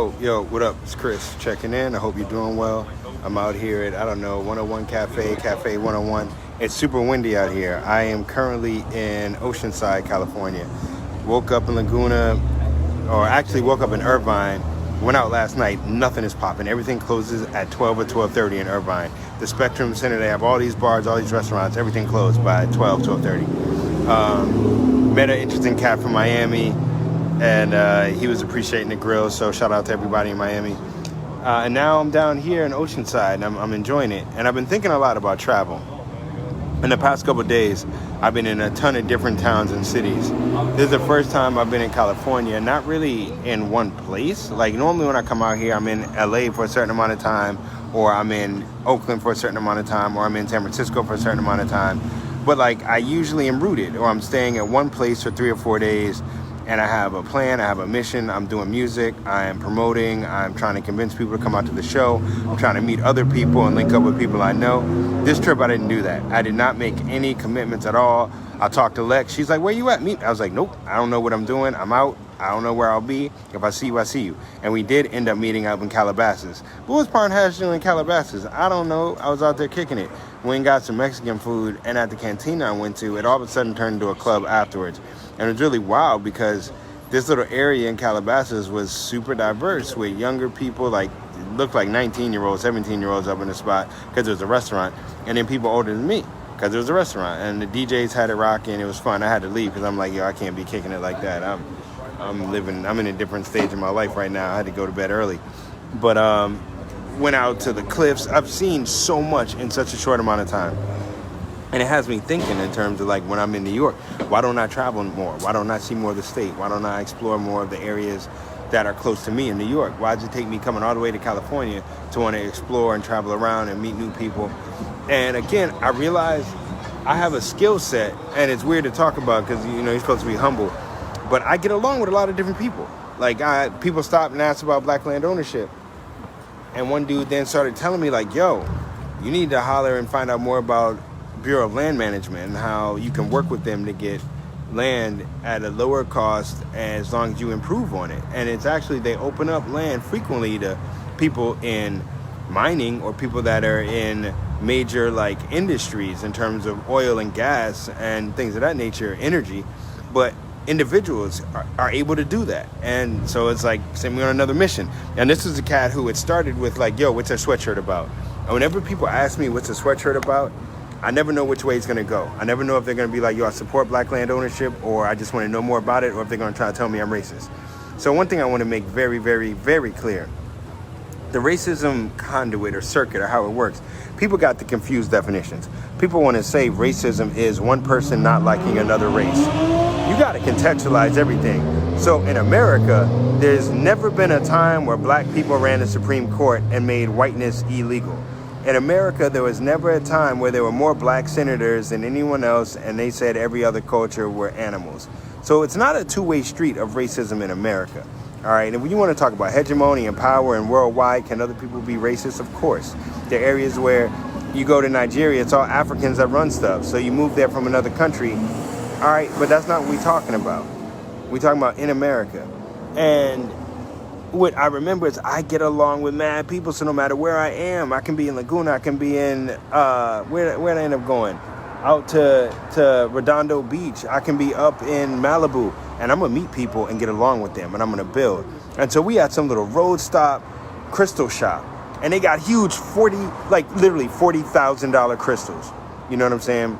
Yo, what up? It's Chris checking in. I hope you're doing well. I'm out here at, 101 Cafe 101. It's super windy out here. I am currently in Oceanside, California. Woke up in Laguna, or actually woke up in Irvine. Went out last night. Nothing is popping. Everything closes at 12 or 12:30 in Irvine. The Spectrum Center, they have all these bars, all these restaurants. Everything closed by 12:30. Met an interesting cat from Miami. And he was appreciating the grill, so shout out to everybody in Miami. And now I'm down here in Oceanside, and I'm enjoying it. And I've been thinking a lot about travel. In the past couple of days, I've been in a ton of different towns and cities. This is the first time I've been in California, not really in one place. Like normally when I come out here, I'm in LA for a certain amount of time, or I'm in Oakland for a certain amount of time, or I'm in San Francisco for a certain amount of time. But like I usually am rooted, or I'm staying at one place for 3 or 4 days. And I have a plan, I have a mission, I'm doing music, I am promoting, I'm trying to convince people to come out to the show, I'm trying to meet other people and link up with people I know. This trip, I didn't do that. I did not make any commitments at all. I talked to Lex, she's like, where you at? Meet. I was like, nope, I don't know what I'm doing, I'm out, I don't know where I'll be. If I see you, I see you. And we did end up meeting up in Calabasas. What was Parnhash doing in Calabasas? I don't know, I was out there kicking it. Went and got some Mexican food, and at the cantina I went to, it all of a sudden turned into a club afterwards. And it was really wild because this little area in Calabasas was super diverse with younger people, like it looked like 19-year-olds, 17-year-olds up in the spot because it was a restaurant, and then people older than me because it was a restaurant, and the DJs had it rocking. It was fun. I had to leave because I'm like, yo, I can't be kicking it like that. I'm in a different stage of my life right now. I had to go to bed early, but went out to the cliffs. I've seen so much in such a short amount of time. And it has me thinking in terms of like when I'm in New York, why don't I travel more? Why don't I see more of the state? Why don't I explore more of the areas that are close to me in New York? Why does it take me coming all the way to California to want to explore and travel around and meet new people? And again, I realize I have a skill set, and it's weird to talk about because, you're supposed to be humble, but I get along with a lot of different people. Like people stopped and asked about black land ownership. And one dude then started telling me like, yo, you need to holler and find out more about Bureau of Land Management and how you can work with them to get land at a lower cost as long as you improve on it. And it's actually, they open up land frequently to people in mining or people that are in major like industries in terms of oil and gas and things of that nature, energy, but individuals are able to do that. And so it's like send me on another mission. And this is a cat who had started with like, yo, what's a sweatshirt about? And whenever people ask me what's a sweatshirt about, I never know which way it's going to go. I never know if they're going to be like, yo, I support black land ownership, or I just want to know more about it, or if they're going to try to tell me I'm racist. So one thing I want to make very, very, very clear, the racism conduit or circuit or how it works, people got the confused definitions. People want to say racism is one person not liking another race. You got to contextualize everything. So in America, there's never been a time where black people ran the Supreme Court and made whiteness illegal. In America, there was never a time where there were more black senators than anyone else, and they said every other culture were animals. So it's not a two-way street of racism in America. All right, and when you want to talk about hegemony and power and worldwide, can other people be racist? Of course. There are areas where you go to Nigeria, it's all Africans that run stuff. So you move there from another country. All right, but that's not what we're talking about. We're talking about in America. And what I remember is I get along with mad people, so no matter where I am, I can be in Laguna, I can be in, where did I end up going? Out to Redondo Beach, I can be up in Malibu, and I'm going to meet people and get along with them, and I'm going to build. And so we had some little road stop crystal shop, and they got huge literally $40,000 crystals. You know what I'm saying?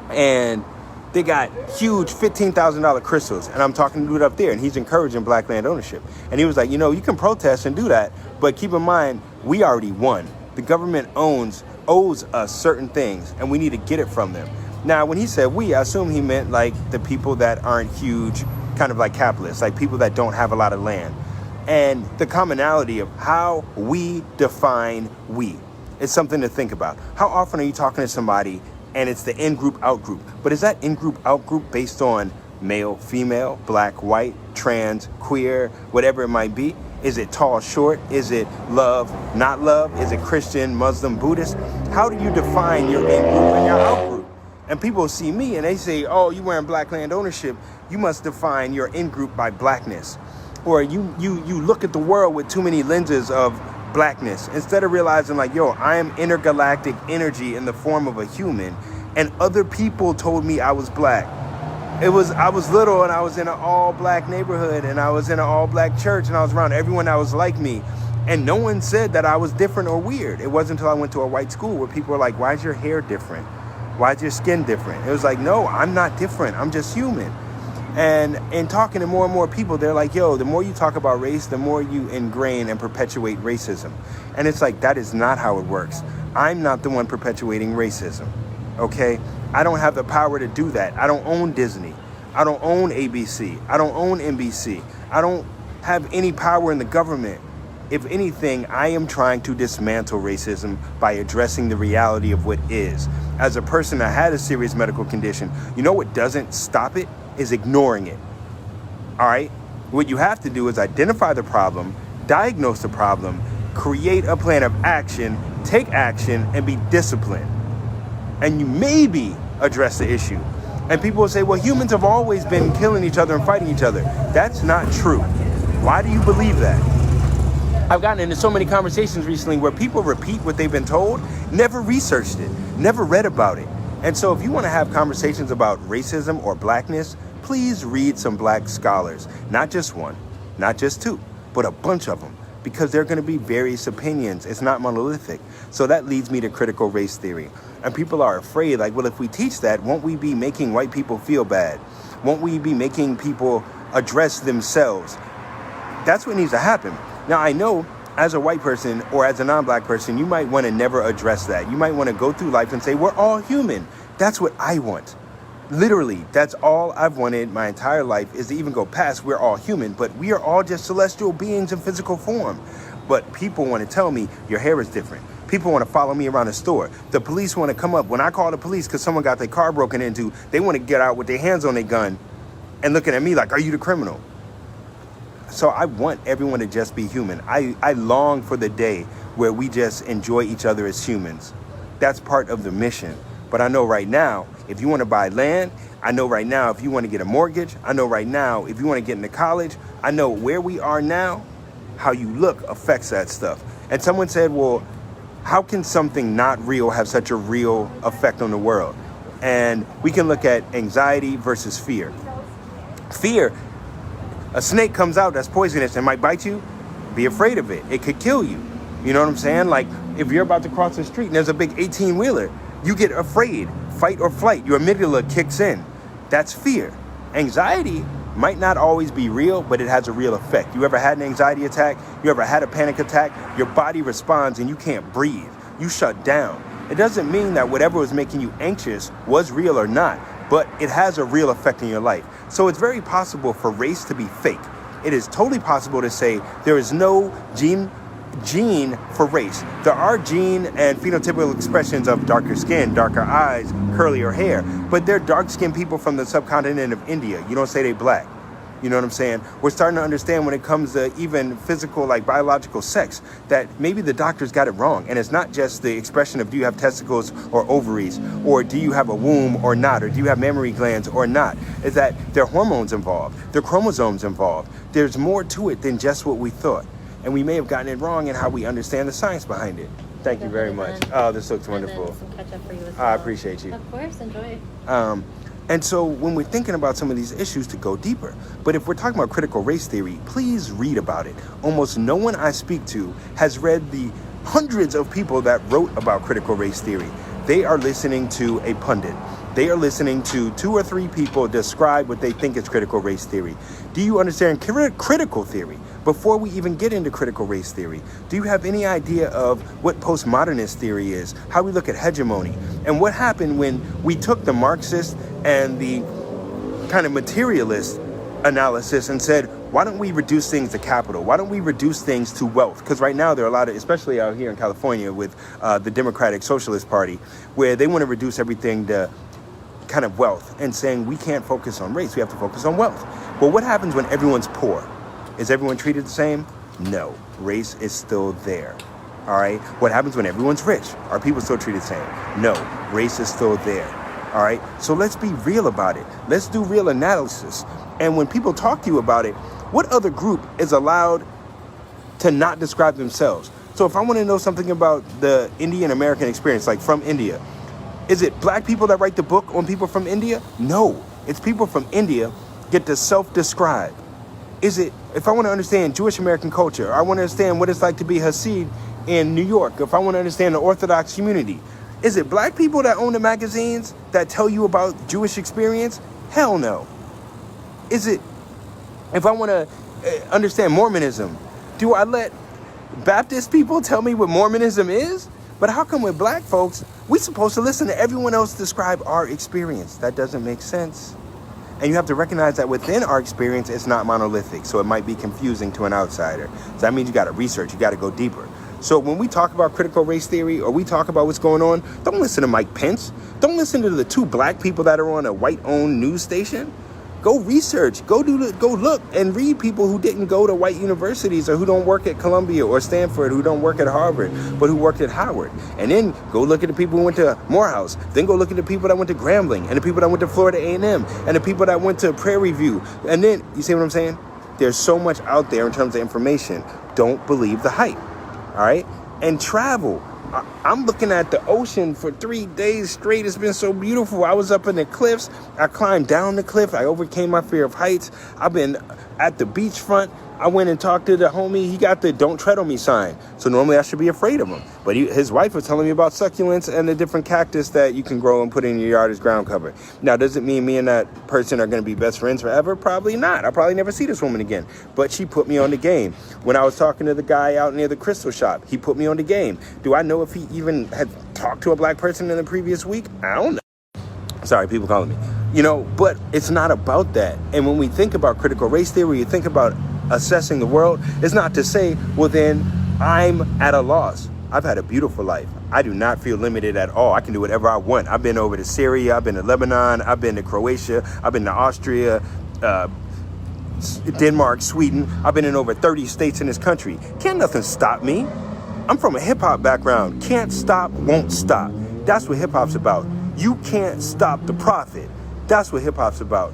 And they got huge $15,000 crystals, and I'm talking to dude up there, and he's encouraging black land ownership. And he was like, you can protest and do that, but keep in mind, we already won. The government owes us certain things, and we need to get it from them. Now, when he said we, I assume he meant like the people that aren't huge, kind of like capitalists, like people that don't have a lot of land. And the commonality of how we define we is something to think about. How often are you talking to somebody and it's the in-group, out-group? But is that in-group, out-group based on male, female, black, white, trans, queer, whatever it might be? Is it tall, short? Is it love, not love? Is it Christian, Muslim, Buddhist? How do you define your in-group and your out-group? And people see me and they say, oh, you wearing black land ownership, you must define your in-group by blackness. or you look at the world with too many lenses of blackness, instead of realizing like, yo, I am intergalactic energy in the form of a human, and other people told me I was black. I was little and I was in an all black neighborhood and I was in an all black church and I was around everyone that was like me. And no one said that I was different or weird. It wasn't until I went to a white school where people were like, why is your hair different? Why is your skin different? It was like, no, I'm not different. I'm just human. And in talking to more and more people, they're like, yo, the more you talk about race, the more you ingrain and perpetuate racism. And it's like, that is not how it works. I'm not the one perpetuating racism, okay? I don't have the power to do that. I don't own Disney. I don't own ABC. I don't own NBC. I don't have any power in the government. If anything, I am trying to dismantle racism by addressing the reality of what is. As a person that had a serious medical condition, you know what doesn't stop it? Is ignoring it. All right? What you have to do is identify the problem, diagnose the problem, create a plan of action, take action, and be disciplined. And you maybe address the issue. And people will say, well, humans have always been killing each other and fighting each other. That's not true. Why do you believe that? I've gotten into so many conversations recently where people repeat what they've been told, never researched it, never read about it. And so if you want to have conversations about racism or blackness, please read some black scholars. Not just one, not just two, but a bunch of them. Because there are going to be various opinions. It's not monolithic. So that leads me to critical race theory. And people are afraid, like, well, if we teach that, won't we be making white people feel bad? Won't we be making people address themselves? That's what needs to happen. Now, I know as a white person or as a non-black person, you might want to never address that. You might want to go through life and say, we're all human. That's what I want. Literally, that's all I've wanted my entire life, is to even go past we're all human, but we are all just celestial beings in physical form. But people want to tell me your hair is different. People want to follow me around the store. The police want to come up. When I call the police because someone got their car broken into, they want to get out with their hands on their gun and looking at me like, are you the criminal? So I want everyone to just be human. I long for the day where we just enjoy each other as humans. That's part of the mission. But I know right now, if you want to buy land, I know right now, if you want to get a mortgage, I know right now, if you want to get into college, I know where we are now, how you look affects that stuff. And someone said, well, how can something not real have such a real effect on the world? And we can look at anxiety versus fear. Fear, a snake comes out that's poisonous and might bite you, be afraid of it. It could kill you. You know what I'm saying? Like if you're about to cross the street and there's a big 18-wheeler, you get afraid, fight or flight. Your amygdala kicks in. That's fear. Anxiety might not always be real, but it has a real effect. You ever had an anxiety attack? You ever had a panic attack? Your body responds and you can't breathe. You shut down. It doesn't mean that whatever was making you anxious was real or not, but it has a real effect in your life. So it's very possible for race to be fake. It is totally possible to say there is no gene for race. There are gene and phenotypical expressions of darker skin, darker eyes, curlier hair, but they're dark-skinned people from the subcontinent of India. You don't say they black. You know what I'm saying? We're starting to understand when it comes to even physical, like biological sex, that maybe the doctors got it wrong. And it's not just the expression of do you have testicles or ovaries, or do you have a womb or not, or do you have mammary glands or not. It's that there are hormones involved, there are chromosomes involved. There's more to it than just what we thought. And we may have gotten it wrong in how we understand the science behind it. Thank you very much. Oh, this looks wonderful. Some ketchup for you as well. I appreciate you. Of course, enjoy. And so when we're thinking about some of these issues, to go deeper. But if we're talking about critical race theory, please read about it. Almost no one I speak to has read the hundreds of people that wrote about critical race theory. They are listening to a pundit. They are listening to 2 or 3 people describe what they think is critical race theory. Do you understand critical theory? Before we even get into critical race theory, do you have any idea of what postmodernist theory is, how we look at hegemony, and what happened when we took the Marxist and the kind of materialist analysis and said, why don't we reduce things to capital? Why don't we reduce things to wealth? Because right now there are a lot of, especially out here in California with the Democratic Socialist Party, where they want to reduce everything to kind of wealth and saying we can't focus on race, we have to focus on wealth. Well, what happens when everyone's poor? Is everyone treated the same? No, race is still there. All right. What happens when everyone's rich? Are people still treated the same? No, race is still there. All right. So let's be real about it. Let's do real analysis. And when people talk to you about it, What other group is allowed to not describe themselves? So if I want to know something about the Indian American experience, like from India, is it black people that write the book on people from India? No, it's people from India get to self-describe. Is it, if I want to understand Jewish American culture, I want to understand what it's like to be Hasid in New York, if I want to understand the Orthodox community, is it black people that own the magazines that tell you about Jewish experience? Hell no. Is it, if I want to understand Mormonism, do I let Baptist people tell me what Mormonism is? But how come with black folks, we supposed to listen to everyone else describe our experience? That doesn't make sense. And you have to recognize that within our experience, it's not monolithic. So it might be confusing to an outsider. So that means you got to research, you got to go deeper. So when we talk about critical race theory or we talk about what's going on, don't listen to Mike Pence. Don't listen to the two black people that are on a white-owned news station. Go research, go look and read people who didn't go to white universities or who don't work at Columbia or Stanford, who don't work at Harvard, but who worked at Howard. And then go look at the people who went to Morehouse. Then go look at the people that went to Grambling and the people that went to Florida A&M and the people that went to Prairie View. And then, you see what I'm saying? There's so much out there in terms of information. Don't believe the hype, all right? And travel. I'm looking at the ocean for 3 days straight. It's been so beautiful. I was up in the cliffs. I climbed down the cliff. I overcame my fear of heights. I've been at the beachfront. I went and talked to the homie. He got the "Don't Tread on Me" sign. So normally I should be afraid of him. But his wife was telling me about succulents and the different cactus that you can grow and put in your yard as ground cover. Now, does it mean me and that person are going to be best friends forever? Probably not. I'll probably never see this woman again. But she put me on the game. When I was talking to the guy out near the crystal shop, he put me on the game. Do I know if he even had talked to a black person in the previous week? I don't know. Sorry, people calling me. But it's not about that. And when we think about critical race theory, you think about assessing the world, it's not to say, well, then I'm at a loss. I've had a beautiful life. I do not feel limited at all. I can do whatever I want. I've been over to Syria. I've been to Lebanon. I've been to Croatia. I've been to Austria, Denmark, Sweden. I've been in over 30 states in this country. Can't nothing stop me. I'm from a hip hop background. Can't stop, won't stop. That's what hip hop's about. You can't stop the prophet. That's what hip hop's about.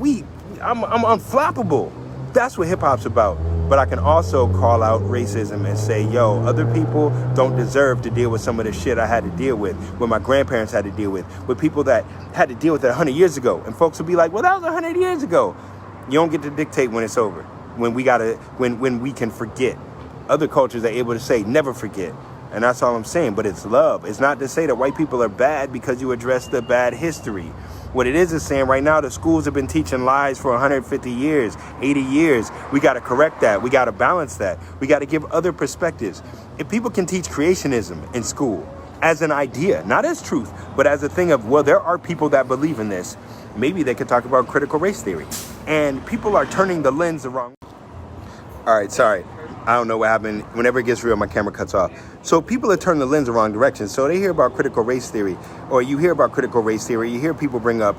I'm unflappable. That's what hip hop's about. But I can also call out racism and say, yo, other people don't deserve to deal with some of the shit I had to deal with, what my grandparents had to deal with people that had to deal with it 100 years ago. And folks will be like, well, that was 100 years ago. You don't get to dictate when it's over, when we can forget. Other cultures are able to say, never forget. And that's all I'm saying. But it's love. It's not to say that white people are bad because you address the bad history. What it is saying right now, the schools have been teaching lies for 150 years, 80 years. We got to correct that. We got to balance that. We got to give other perspectives. If people can teach creationism in school as an idea, not as truth, but as a thing of, well, there are people that believe in this, maybe they could talk about critical race theory. And people are turning the lens the wrong way. All right, sorry. I don't know what happened. Whenever it gets real, my camera cuts off. So people are turning the lens the wrong direction. So they hear about critical race theory, or you hear about critical race theory, you hear people bring up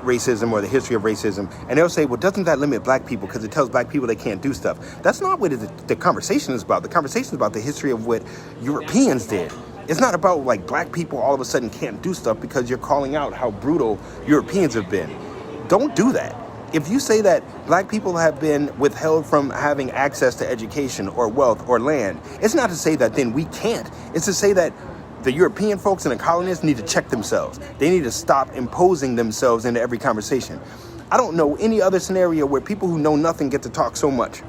racism or the history of racism, and they'll say, well, doesn't that limit black people because it tells black people they can't do stuff? That's not what the conversation is about. The conversation is about the history of what Europeans did. It's not about like black people all of a sudden can't do stuff because you're calling out how brutal Europeans have been. Don't do that. If you say that black people have been withheld from having access to education or wealth or land, it's not to say that then we can't. It's to say that the European folks and the colonists need to check themselves. They need to stop imposing themselves into every conversation. I don't know any other scenario where people who know nothing get to talk so much.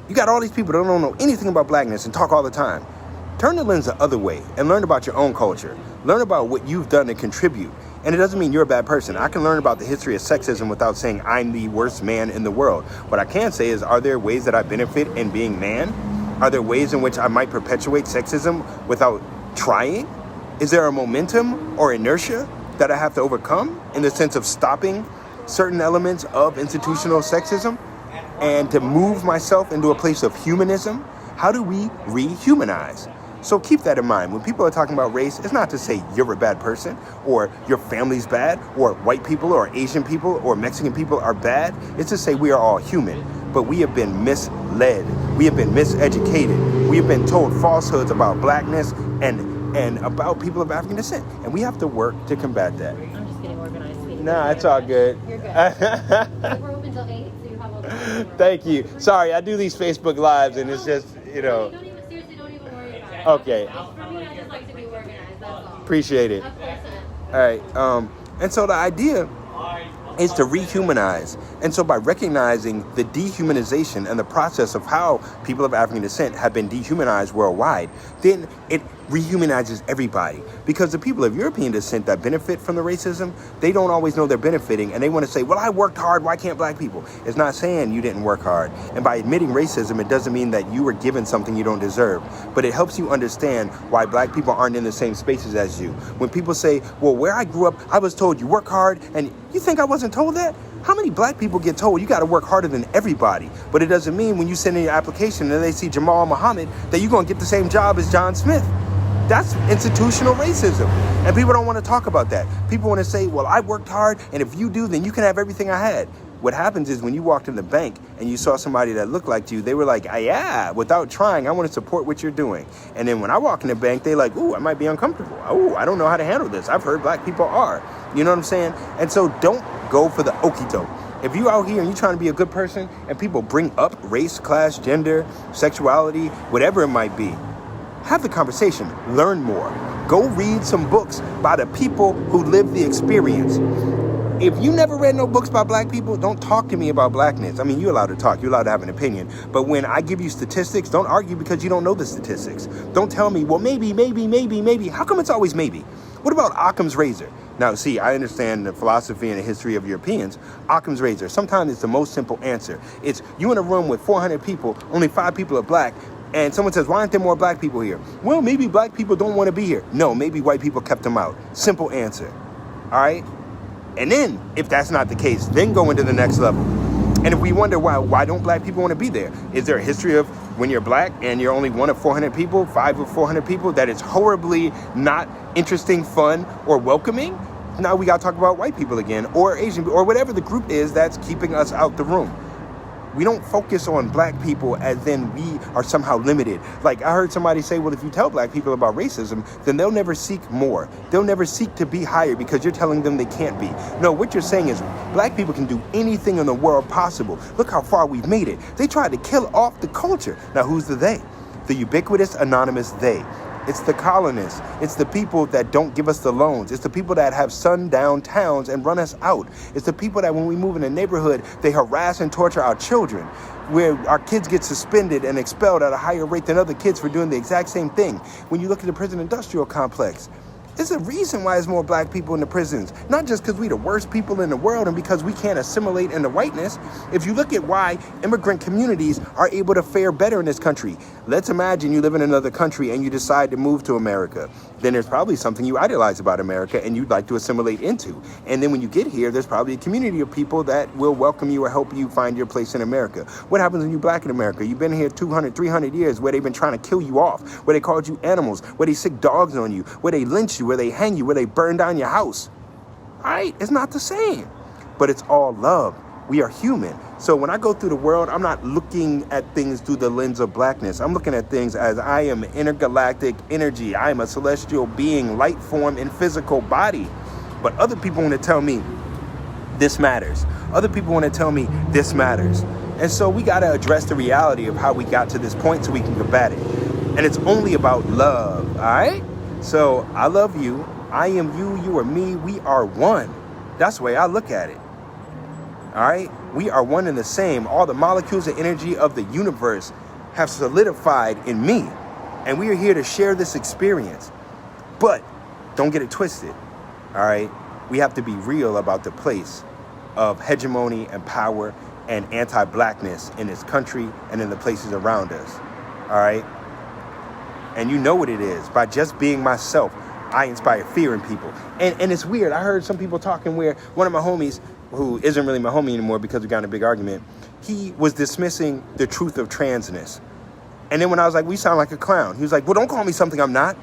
You got all these people that don't know anything about blackness and talk all the time. Turn the lens the other way and learn about your own culture. Learn about what you've done to contribute. And it doesn't mean you're a bad person. I can learn about the history of sexism without saying I'm the worst man in the world. What I can say is, are there ways that I benefit in being man? Are there ways in which I might perpetuate sexism without trying? Is there a momentum or inertia that I have to overcome in the sense of stopping certain elements of institutional sexism and to move myself into a place of humanism? How do we rehumanize? So keep that in mind. When people are talking about race, it's not to say you're a bad person or your family's bad or white people or Asian people or Mexican people are bad. It's to say we are all human, but we have been misled. We have been miseducated. We have been told falsehoods about blackness and about people of African descent. And we have to work to combat that. I'm just getting organized, sweetie. Nah, it's all good. You're good. We're open till 8, so you have all the Thank you. Sorry, I do these Facebook Lives, and it's just, Seriously, don't even worry about it. Okay. It's for me, I just like to be organized, that's all. Appreciate it. Of course. All right. And so the idea is to rehumanize. And so by recognizing the dehumanization and the process of how people of African descent have been dehumanized worldwide, then it rehumanizes everybody. Because the people of European descent that benefit from the racism, they don't always know they're benefiting, and they want to say, well, I worked hard, why can't black people? It's not saying you didn't work hard. And by admitting racism, it doesn't mean that you were given something you don't deserve. But it helps you understand why black people aren't in the same spaces as you. When people say, well, where I grew up, I was told you work hard, and you think I wasn't told that? How many black people get told you got to work harder than everybody? But it doesn't mean when you send in your application and they see Jamal Muhammad that you're going to get the same job as John Smith. That's institutional racism. And people don't want to talk about that. People want to say, well, I worked hard, and if you do, then you can have everything I had. What happens is when you walked in the bank and you saw somebody that looked like you, they were like, yeah, without trying, I want to support what you're doing. And then when I walk in the bank, they're like, ooh, I might be uncomfortable. Ooh, I don't know how to handle this. I've heard black people are. You know what I'm saying? And so don't go for the okey-doke. If you out here and you're trying to be a good person and people bring up race, class, gender, sexuality, whatever it might be, have the conversation, learn more. Go read some books by the people who live the experience. If you never read no books by black people, don't talk to me about blackness. I mean, you're allowed to talk, you're allowed to have an opinion. But when I give you statistics, don't argue because you don't know the statistics. Don't tell me, well, maybe. How come it's always maybe? What about Occam's razor? Now, see, I understand the philosophy and the history of Europeans. Occam's razor, sometimes it's the most simple answer. It's you in a room with 400 people, only 5 people are black, and someone says, why aren't there more black people here? Well, maybe black people don't want to be here. No, maybe white people kept them out. Simple answer. All right? And then, if that's not the case, then go into the next level. And if we wonder why don't black people want to be there? Is there a history of when you're black and you're only one of 400 people, 5 of 400 people, that is horribly not interesting, fun, or welcoming? Now we got to talk about white people again, or Asian, or whatever the group is that's keeping us out the room. We don't focus on black people as then we are somehow limited. Like I heard somebody say, well, if you tell black people about racism, then they'll never seek more. They'll never seek to be higher because you're telling them they can't be. No, what you're saying is black people can do anything in the world possible. Look how far we've made it. They tried to kill off the culture. Now, who's the they? The ubiquitous, anonymous they. It's the colonists. It's the people that don't give us the loans. It's the people that have sundown towns and run us out. It's the people that when we move in a neighborhood, they harass and torture our children, where our kids get suspended and expelled at a higher rate than other kids for doing the exact same thing. When you look at the prison industrial complex, there's a reason why there's more black people in the prisons. Not just because we're the worst people in the world and because we can't assimilate into whiteness. If you look at why immigrant communities are able to fare better in this country, let's imagine you live in another country and you decide to move to America. Then there's probably something you idolize about America and you'd like to assimilate into. And then when you get here, there's probably a community of people that will welcome you or help you find your place in America. What happens when you're black in America? You've been here 200, 300 years where they've been trying to kill you off, where they called you animals, where they sick dogs on you, where they lynch you, where they hang you, where they burn down your house. All right? It's not the same, but it's all love. We are human. So when I go through the world, I'm not looking at things through the lens of blackness. I'm looking at things as I am intergalactic energy. I am a celestial being, light form in physical body. But other people want to tell me this matters. Other people want to tell me this matters. And so we got to address the reality of how we got to this point so we can combat it. And it's only about love, all right? So I love you. I am you. You are me. We are one. That's the way I look at it. All right? We are one and the same. All the molecules of energy of the universe have solidified in me. And we are here to share this experience. But don't get it twisted. All right? We have to be real about the place of hegemony and power and anti-blackness in this country and in the places around us. All right? And you know what it is. By just being myself, I inspire fear in people. And it's weird. I heard some people talking where one of my homies, who isn't really my homie anymore because we got in a big argument, he was dismissing the truth of transness. And then when I was like, we sound like a clown. He was like, well, don't call me something I'm not.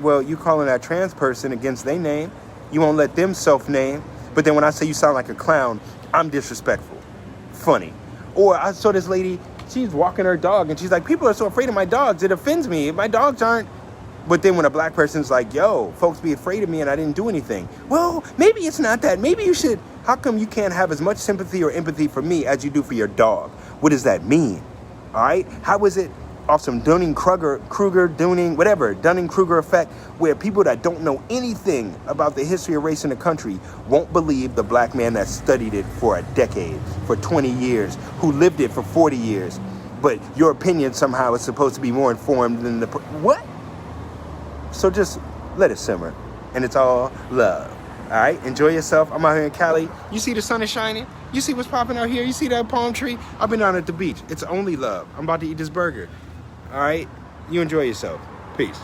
Well, you calling that trans person against their name. You won't let them self-name. But then when I say you sound like a clown, I'm disrespectful. Funny. Or I saw this lady, she's walking her dog and she's like, people are so afraid of my dogs, it offends me. My dogs aren't. But then when a black person's like, yo, folks be afraid of me and I didn't do anything. Well, maybe it's not that. Maybe you should. How come you can't have as much sympathy or empathy for me as you do for your dog? What does that mean? All right? How is it off some Dunning-Kruger effect, where people that don't know anything about the history of race in the country won't believe the black man that studied it for a decade, for 20 years, who lived it for 40 years, but your opinion somehow is supposed to be more informed than what? So just let it simmer, and it's all love. All right, enjoy yourself. I'm out here in Cali. You see the sun is shining? You see what's popping out here? You see that palm tree? I've been down at the beach. It's only love. I'm about to eat this burger. All right, you enjoy yourself. Peace.